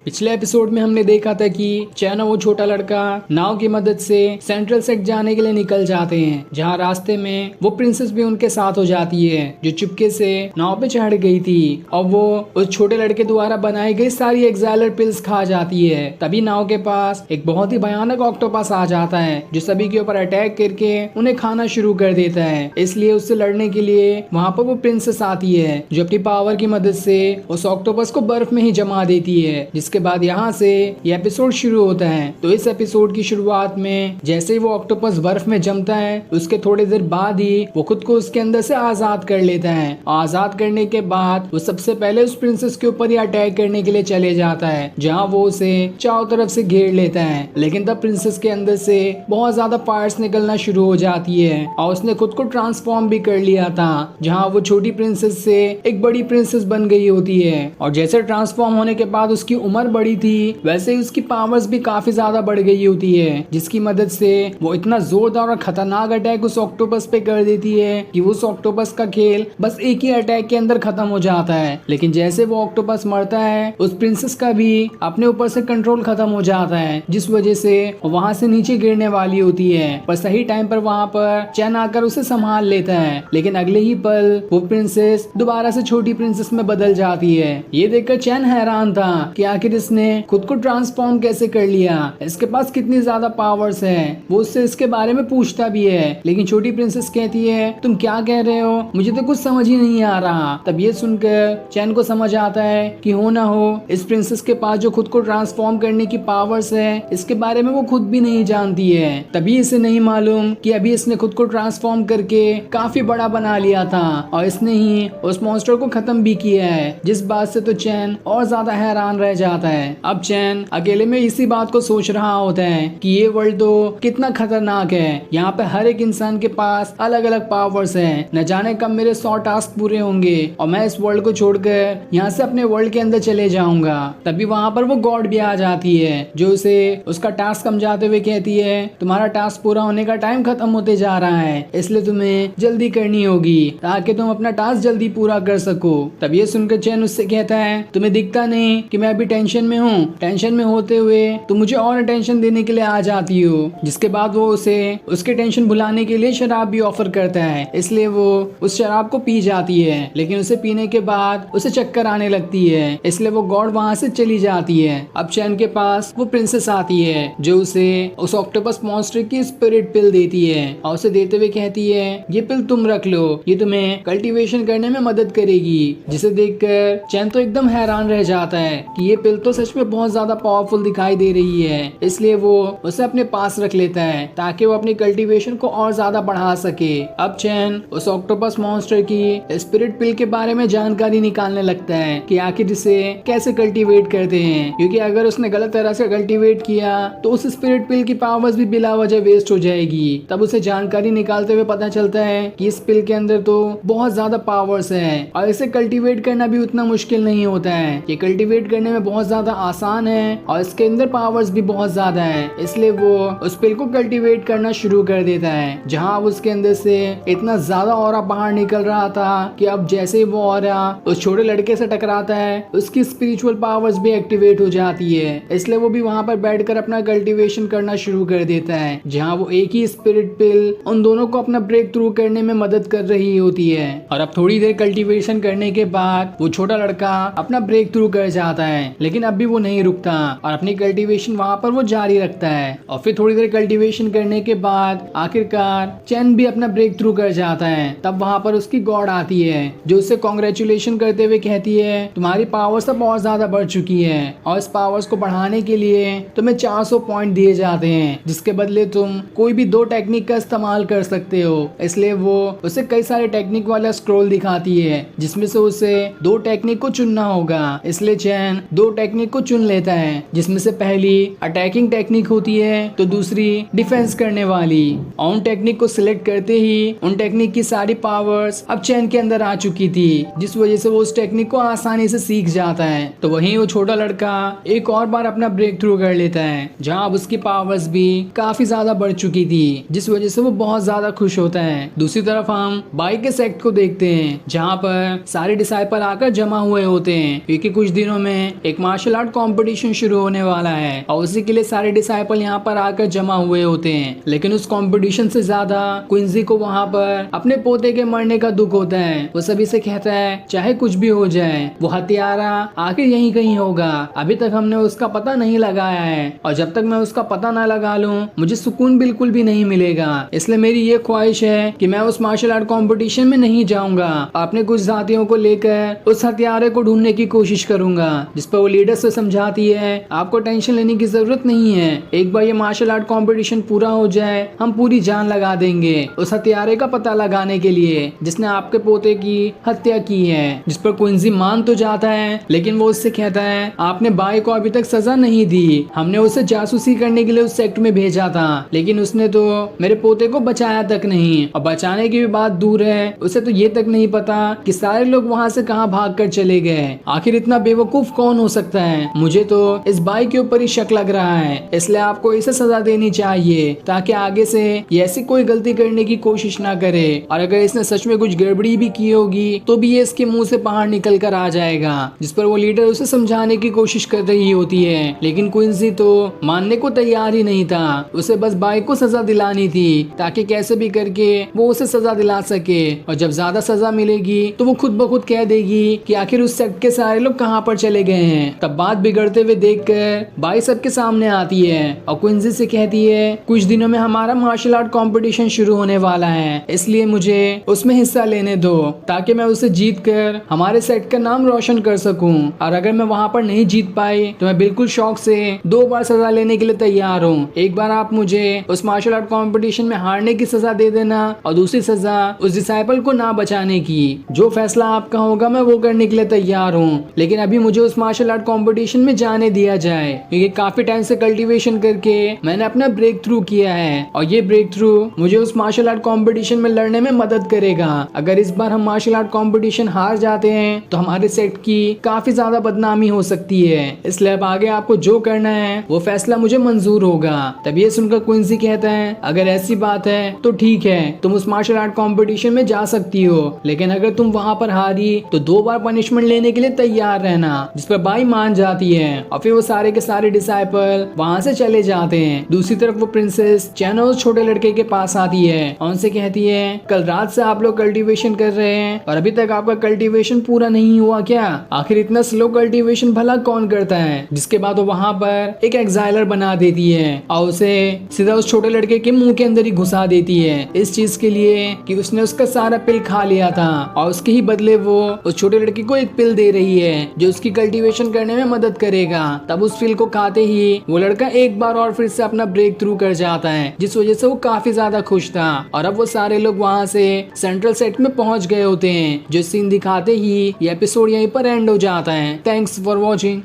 पिछले एपिसोड में हमने देखा था कि चैन और वो छोटा लड़का नाव की मदद से सेंट्रल सेट जाने के लिए निकल जाते हैं, जहां रास्ते में वो प्रिंसेस भी उनके साथ हो जाती है जो चुपके से नाव पे चढ़ गई थी और वो उस छोटे लड़के द्वारा बनाई गई सारी एक्साइलर पिल्स खा जाती है। तभी नाव के पास एक बहुत ही भयानक ऑक्टोपस आ जाता है जो सभी के ऊपर अटैक करके उन्हें खाना शुरू कर देता है। इसलिए उससे लड़ने के लिए वहाँ पर वो प्रिंसेस आती है जो अपनी पावर की मदद से उस ऑक्टोपस को बर्फ में ही जमा देती है। जिसके बाद यहाँ से ये एपिसोड शुरू होता है। तो इस एपिसोड की शुरुआत में जैसे ही वो ऑक्टोपस बर्फ में जमता है उसके थोड़ी देर बाद ही वो खुद को उसके अंदर से आजाद कर लेता है। आजाद करने के बाद वो सबसे पहले उस प्रिंसेस के ऊपर ही अटैक करने के लिए चले जाता है, जहाँ वो उसे चारों तरफ से घेर लेता है। लेकिन तब प्रिंसेस के अंदर से बहुत ज्यादा फायर्स निकलना शुरू हो जाती है और उसने खुद को ट्रांसफॉर्म भी कर लिया था, जहाँ वो छोटी प्रिंसेस से एक बड़ी प्रिंसेस बन गई होती है। और जैसे ट्रांसफॉर्म होने के बाद उसकी उम्र बड़ी थी वैसे ही उसकी पावर्स भी काफी ज्यादा बढ़ गई होती है, जिसकी मदद से वो इतना जोरदार और खतरनाक अटैक उस ऑक्टोपस पे कर देती है कि उस ऑक्टोपस का खेल बस एक ही अटैक के अंदर खत्म हो जाता है। लेकिन जैसे वो ऑक्टोपस मरता है उस प्रिंसेस का भी अपने ऊपर से कंट्रोल खत्म हो जाता है, जिस वजह से वहाँ से नीचे गिरने वाली होती है। पर सही टाइम पर वहाँ पर चैन आकर उसे संभाल लेता है, लेकिन अगले ही पल वो प्रिंसेस दोबारा से छोटी प्रिंसेस में बदल जाती है। ये देखकर चैन हैरान था कि आखिर इसने खुद को ट्रांसफॉर्म कैसे कर लिया, इसके पास कितनी ज्यादा पावर्स है। वो उससे इसके बारे में पूछता भी है, लेकिन छोटी प्रिंसेस कहती है तुम क्या कह रहे हो, मुझे तो कुछ समझ ही नहीं आ रहा। तब ये सुनकर चैन को समझ आता है कि हो ना हो इस प्रिंसेस के पास जो खुद को ट्रांसफॉर्म करने की पावर्स है इसके बारे में वो खुद भी नहीं जानती है। तभी इसे नहीं मालूम कि अभी इसने खुद को ट्रांसफॉर्म करके काफी बड़ा बना लिया था और इसने ही उस मॉन्स्टर को खत्म भी किया है, जिस बात से तो चैन और ज्यादा हैरान रह जाता है। अब चैन अकेले में इसी बात को सोच रहा होता है कि ये वर्ल्ड तो कितना खतरनाक है, यहाँ पे हर एक इंसान के पास अलग अलग पावर्स हैं, न जाने कब मेरे 100 टास्क पूरे होंगे और मैं इस वर्ल्ड को छोड़कर यहाँ से अपने वर्ल्ड के अंदर चले जाऊंगा। तभी वहाँ पर वो गॉड भी आ जाती है जो उसे उसका टास्क समझाते हुए कहती है तुम्हारा टास्क पूरा होने का टाइम खत्म होते जा रहा है, इसलिए तुम्हें जल्दी करनी होगी ताकि तुम अपना टास्क जल्दी पूरा कर सको। तब ये सुनकर चैन उससे कहता है तुम्हें दिखता नहीं कि मैं अभी टेंशन में हूँ, टेंशन में होते हुए तुम मुझे और टेंशन देने के लिए आ जाती हो। जिसके बाद वो उसे उसके टेंशन भुलाने के लिए शराब भी ऑफर करता है, इसलिए वो उस शराब को पी जाती है। लेकिन उसे पीने के बाद उसे चक्कर आने लगती है, इसलिए वो गॉड वहाँ से चली जाती है। अब चैन के पास वो प्रिंसेस आती है जो उसे उस ऑक्टोपस मॉन्स्टर की स्पिरिट पिल देती है और उसे देते हुए कहती है ये पिल तुम रख लो, ये तुम्हें कल्टीवेशन करने में मदद करेगी। जिसे देखकर चैन तो एकदम हैरान रह जाता है कि ये पिल तो सच में बहुत ज्यादा पावरफुल दिखाई दे रही है, इसलिए वो उसे अपने पास रख लेता है ताकि वो अपनी कल्टीवेशन को और ज्यादा बढ़ा सके। अब चैन उस ऑक्टोपस मॉन्स्टर की स्पिरिट पिल के बारे में जानकारी निकालने लगता है कि आखिर इसे कैसे कल्टीवेट करते हैं, क्योंकि अगर उसने गलत तरह से कल्टीवेट किया तो उस स्पिरिट पिल की पावर्स भी बिला वजह वेस्ट हो जाएगी। तब उसे जानकारी निकालते हुए पता चलता है कि इस पिल के अंदर तो बहुत ज्यादा पावर्स है और इसे कल्टीवेट करना भी उतना मुश्किल नहीं होता है। ये कल्टीवेट करने में बहुत ज्यादा आसान है और इसके अंदर पावर्स भी बहुत ज्यादा है, इसलिए वो उस पिल को कल्टीवेट करना शुरू कर देता है। जहाँ उसके अंदर से इतना ज्यादा ऑरा बाहर निकल रहा था कि अब जैसे ही वो ऑरा उस छोटे लड़के से टकराता है उसकी स्पिरिचुअल पावर्स भी एक्टिवेट हो जाती है, इसलिए वो भी वहाँ पर बैठकर अपना कल्टीवेशन करना शुरू कर देता है। जहाँ वो एक ही स्पिरिट पिल उन दोनों को अपना ब्रेक थ्रू करने में मदद कर रही होती है। और अब थोड़ी देर कल्टीवेशन करने के बाद वो छोटा लड़का अपना ब्रेक थ्रू कर जाता है, लेकिन अब भी वो नहीं रुकता और अपनी कल्टीवेशन वहाँ पर वो जारी रखता है। और फिर थोड़ी देर कल्टीवेशन करने के बाद आखिरकार चैन भी अपना ब्रेक थ्रू कर जाता है। तब वहाँ पर उसकी गॉड आती है जो उससे कॉन्ग्रेचुलेशन करते हुए कहती है तुम्हारी पावर्स अब बहुत ज्यादा बढ़ चुकी है और इस पावर्स को बढ़ाने के लिए तुम्हें 400 पॉइंट दिए जाते हैं, जिसके बदले तुम कोई भी 2 टेक्निक का इस्तेमाल कर सकते हो। इसलिए वो उसे कई सारे टेक्निक वाला स्क्रॉल दिखाती है जिसमें से उसे 2 टेक्निक को चुनना होगा। इसलिए चैन 2 टेक्निक को चुन लेता है, जिसमें से पहली अटैकिंग टेक्निक होती है तो दूसरी डिफेंस करने वाली। और उन टेक्निक को सिलेक्ट करते ही उन टेक्निक की सारी पावर्स अब चैन के अंदर आ चुकी थी, जिस वजह से वो उस टेक्निक को आसानी से सीख जाता है। तो वहीं वो छोटा लड़का एक और बार अपना ब्रेक थ्रू कर लेता है, जहाँ अब उसकी पावर्स भी काफी ज्यादा बढ़ चुकी थी, जिस वजह से वो बहुत ज्यादा खुश होता है। दूसरी तरफ हम बाइक के सेक्ट को देखते हैं, जहाँ पर सारे डिसाइपल आकर जमा हुए होते हैं, क्योंकि कुछ दिनों में एक मार्शल आर्ट कंपटीशन शुरू होने वाला है और उसी के लिए सारे डिसाइपल यहाँ पर आकर जमा हुए होते हैं। लेकिन उस कंपटीशन से ज्यादा क्विंसी को वहाँ पर अपने पोते के मरने का दुख होता है। वो सभी से कहता है चाहे कुछ भी हो जाए वो हत्यारा आखिर यहीं कहीं होगा, अभी तक हमने उसका पता नहीं लगाया है और जब तक मैं उसका पता ना लगा लूं मुझे सुकून बिल्कुल भी नहीं मिलेगा। इसलिए मेरी ये ख्वाहिश है कि मैं उस मार्शल आर्ट कंपटीशन में नहीं जाऊंगा, अपने कुछ साथियों को लेकर उस हत्यारे को ढूंढने की कोशिश करूंगा। जिस पर वो लीडर से समझाती है आपको टेंशन लेने की जरूरत नहीं है, एक बार ये मार्शल आर्ट कंपटीशन पूरा हो जाए हम पूरी जान लगा देंगे उस हत्यारे का पता लगाने के लिए जिसने आपके पोते की हत्या की है। जिस पर क्विंसी मान तो जाता है लेकिन वो उससे कहता है आपने भाई को अभी तक सजा नहीं दी, हमने उसे जासूसी करने के लिए उस सेक्ट में भेजा था लेकिन उसने तो मेरे पोते को बचाया तक नहीं, और बचाने की भी बात दूर है उसे तो ये तक नहीं पता कि सारे लोग वहाँ से कहाँ भाग कर चले गए। आखिर इतना बेवकूफ कौन हो सकता है, मुझे तो इस भाई के ऊपर ही शक लग रहा है, इसलिए आपको इसे सजा देनी चाहिए ताकि आगे से ये ऐसी कोई गलती करने की कोशिश ना करे, और अगर इसने सच में कुछ गड़बड़ी भी की होगी तो भी ये इसके मुंह से बाहर निकल कर आ जाएगा। जिस पर वो लीडर उसे समझाने की कोशिश कर रही होती है लेकिन क्विंसी तो मानने को तैयार ही नहीं था, उसे बस भाई को सजा दिलानी थी ताकि कैसे भी करके वो उसे सजा दिला सके, और जब ज्यादा सजा मिलेगी तो वो खुद ब खुद कह देगी कि आखिर उस सेक्ट के सारे लोग कहाँ पर चले गए हैं। तब बात बिगड़ते हुए देखकर भाई सबके सामने आती है और क्विंसी से कहती है कुछ दिनों में हमारा मार्शल आर्ट कंपटीशन शुरू होने वाला है, इसलिए मुझे उसमें हिस्सा लेने दो ताकि मैं उसे जीत कर हमारे सेट का नाम रोशन कर सकूं, और अगर मैं वहां पर नहीं जीत पाई तो मैं बिल्कुल शौक से 2 बार सजा लेने के लिए तैयार हूं। एक बार आप मुझे उस मार्शल आर्ट कंपटीशन में हारने की सजा दे देना और दूसरी सजा उस डिसाइपल को ना बचाने की। जो फैसला आपका होगा मैं वो करने के लिए तैयार हूँ, लेकिन अभी मुझे उस मार्शल आर्ट कंपटीशन में जाने दिया जाए क्योंकि काफी टाइम से कल्टीवेशन करके मैंने अपना ब्रेक थ्रू किया है और ये ब्रेक थ्रू मुझे उस मार्शल आर्ट कंपटीशन में लड़ने में मदद करेगा। अगर इस बार हम मार्शल आर्ट कंपटीशन हार जाते हैं तो हमारे सेट की काफी ज्यादा बदनामी हो सकती है, इसलिए अब आगे आपको जो करना है वो फैसला मुझे मंजूर होगा। तब ये सुनकर क्विंसी कहता है अगर ऐसी बात है तो ठीक है, तुम उस मार्शल आर्ट कंपटीशन में जा सकती हो, लेकिन अगर तुम वहां पर हारी तो 2 बार पनिशमेंट लेने के लिए तैयार रहना। जिस पर बाई मान जाती है और फिर वो सारे के सारे डिसाइपल वहां से चले जाते हैं। दूसरी तरफ वो प्रिंसेस चैनो उस छोटे लड़के के पास आती है और उनसे कहती है कल रात से आप लोग कल्टीवेशन कर रहे हैं और अभी तक आपका कल्टीवेशन पूरा नहीं हुआ क्या? आखिर इतना स्लो कल्टीवेशन भला कौन करता है? जिसके बाद वो वहां पर एक एक्साइलर बना देती है और उसे सीधा उस छोटे लड़के के मुंह के अंदर ही घुसा देती है, इस चीज के लिए कि उसने उसका सारा पिल खा लिया था और उसके ही बदले वो उस छोटे लड़के को एक पिल दे रही है जो उसकी कल्टीवेशन करने में मदद करेगा। तब उस पिल को खाते ही वो लड़का एक बार और फिर से अपना ब्रेक थ्रू कर जाता है, जिस वजह से वो काफी ज्यादा खुश था। और अब वो सारे लोग वहाँ से सेंट्रल सेट में पहुंच गए होते हैं, जो सीन दिखाते ही ये एपिसोड यहीं पर एंड हो जाता है। Thanks for watching.